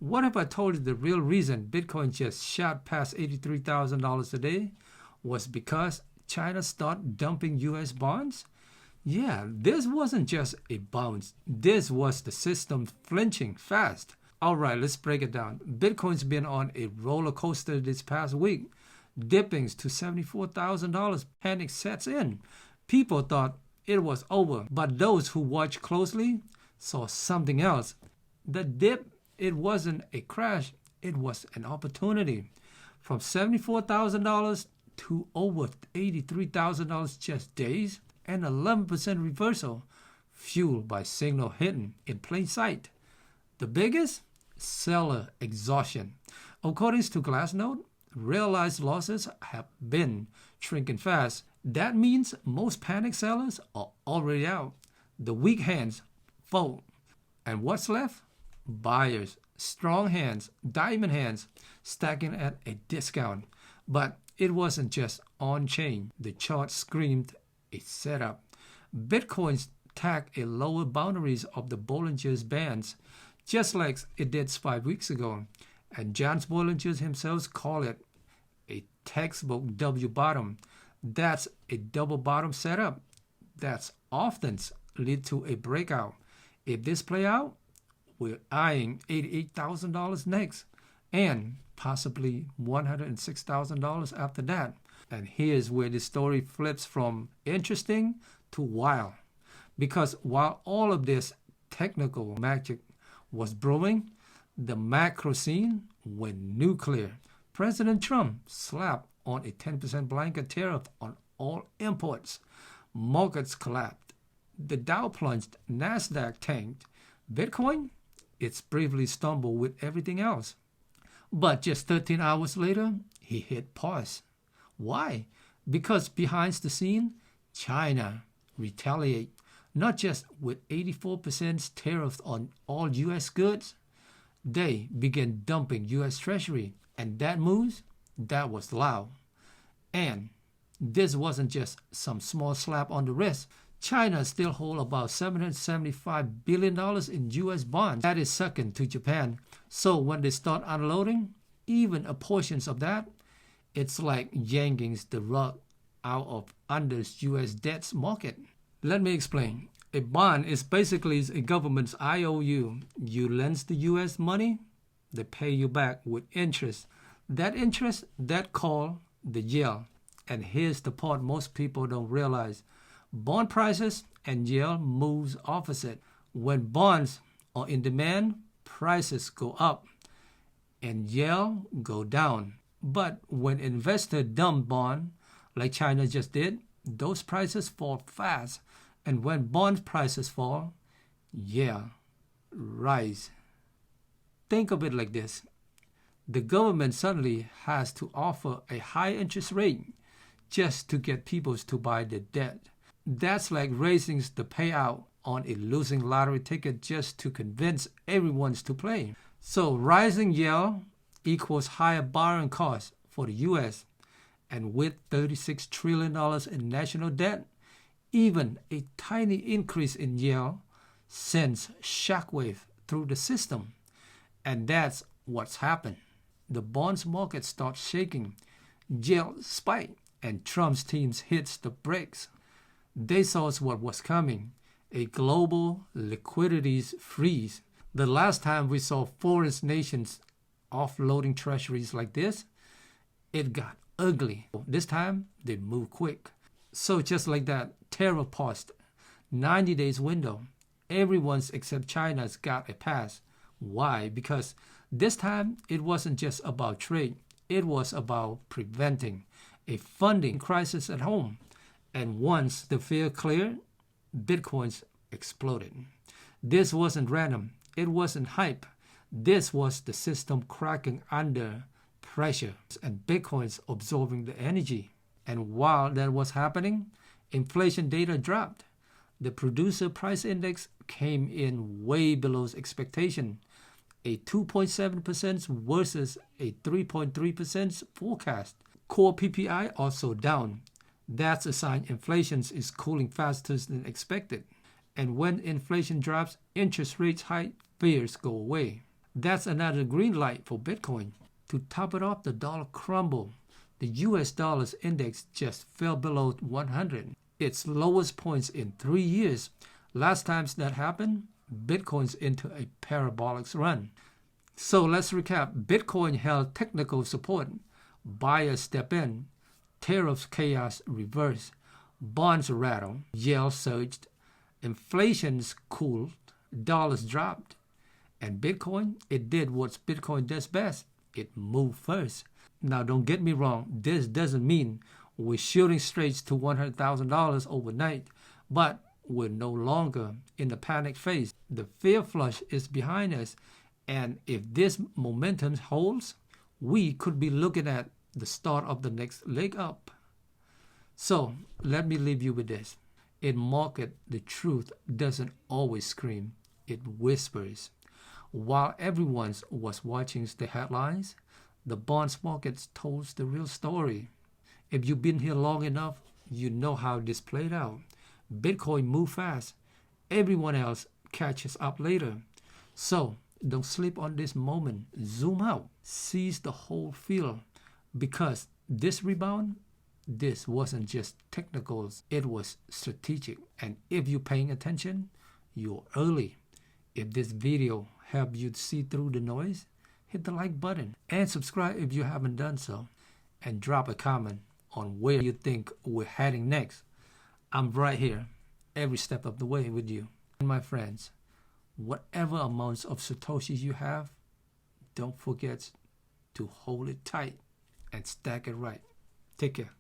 What if I told you the real reason Bitcoin just shot past $83,000 a day was because China started dumping US bonds? Yeah, this wasn't just a bounce. This was the system flinching fast. All right, let's break it down. Bitcoin's been on a roller coaster this past week, dipping to $74,000. Panic sets in. People thought it was over, but those who watched closely saw something else. The dip, it wasn't a crash, it was an opportunity. From $74,000 to over $83,000 just days, an 11% reversal, fueled by signal hidden in plain sight. The biggest? Seller exhaustion. According to Glassnode, realized losses have been shrinking fast. That means most panic sellers are already out. The weak hands fold. And what's left? Buyers, strong hands, diamond hands, stacking at a discount. But it wasn't just on-chain. The chart screamed a setup. Bitcoin's tagged a lower boundaries of the Bollinger's bands, just like it did 5 weeks ago. And John Bollinger himself called it a textbook W bottom. That's a double bottom setup. That's often lead to a breakout. If this play out, we're eyeing $88,000 next, and possibly $106,000 after that. And here's where the story flips from interesting to wild. Because while all of this technical magic was brewing, the macro scene went nuclear. President Trump slapped on a 10% blanket tariff on all imports. Markets collapsed. The Dow plunged, NASDAQ tanked. Bitcoin, it's briefly stumbled with everything else. But just 13 hours later, he hit pause. Why? Because behind the scene, China retaliate, not just with 84% tariff on all U.S. goods. They began dumping U.S. Treasury, and that was loud. And this wasn't just some small slap on the wrist. China still holds about $775 billion in U.S. bonds. That is second to Japan. So when they start unloading, even a portion of that, it's like yanking the rug out of under U.S. debts market. Let me explain. A bond is basically a government's IOU. You lend the U.S. money, they pay you back with interest. That interest, that called the yield. And here's the part most people don't realize. Bond prices and yield moves opposite. When bonds are in demand, prices go up and yield go down. But when investors dump bond, like China just did, those prices fall fast. And when bond prices fall, rise. Think of it like this. The government suddenly has to offer a high interest rate just to get people to buy the debt. That's like raising the payout on a losing lottery ticket just to convince everyone to play. So rising yield equals higher borrowing costs for the U.S. And with $36 trillion in national debt, even a tiny increase in yield sends shockwave through the system. And that's what's happened. The bonds market starts shaking, yield spike, and Trump's team hits the brakes. They saw what was coming, a global liquidity freeze. The last time we saw foreign nations offloading treasuries like this, it got ugly. This time, they moved quick. So just like that, tariff paused. 90 days window. Everyone's except China's got a pass. Why? Because this time, it wasn't just about trade. It was about preventing a funding crisis at home. And once the fear cleared, Bitcoins exploded. This wasn't random. It wasn't hype. This was the system cracking under pressure and Bitcoins absorbing the energy. And while that was happening, inflation data dropped. The producer price index came in way below expectation, a 2.7% versus a 3.3% forecast. Core PPI also down. That's a sign inflation is cooling faster than expected. And when inflation drops, interest rates hike, fears go away. That's another green light for Bitcoin. To top it off, the dollar crumbled. The US dollar's index just fell below 100, its lowest points in 3 years. Last time that happened, Bitcoin's into a parabolic run. So let's recap. Bitcoin held technical support. Buyers step in. Tariff chaos reversed. Bonds rattled. Yields surged. Inflation's cooled. Dollars dropped. And Bitcoin, it did what Bitcoin does best. It moved first. Now, don't get me wrong. This doesn't mean we're shooting straight to $100,000 overnight, but we're no longer in the panic phase. The fear flush is behind us, and if this momentum holds, we could be looking at the start of the next leg up. So, let me leave you with this. In market, the truth doesn't always scream. It whispers. While everyone was watching the headlines, the bonds market told the real story. If you've been here long enough, you know how this played out. Bitcoin moved fast. Everyone else catches up later. So don't sleep on this moment. Zoom out. Seize the whole field. Because this rebound, this wasn't just technicals. It was strategic. And if you're paying attention, you're early. If this video helped you see through the noise, hit the like button and subscribe if you haven't done so, and drop a comment on where you think we're heading next. I'm right here every step of the way with you. And my friends, whatever amounts of Satoshis you have, don't forget to hold it tight and stack it right. Take care.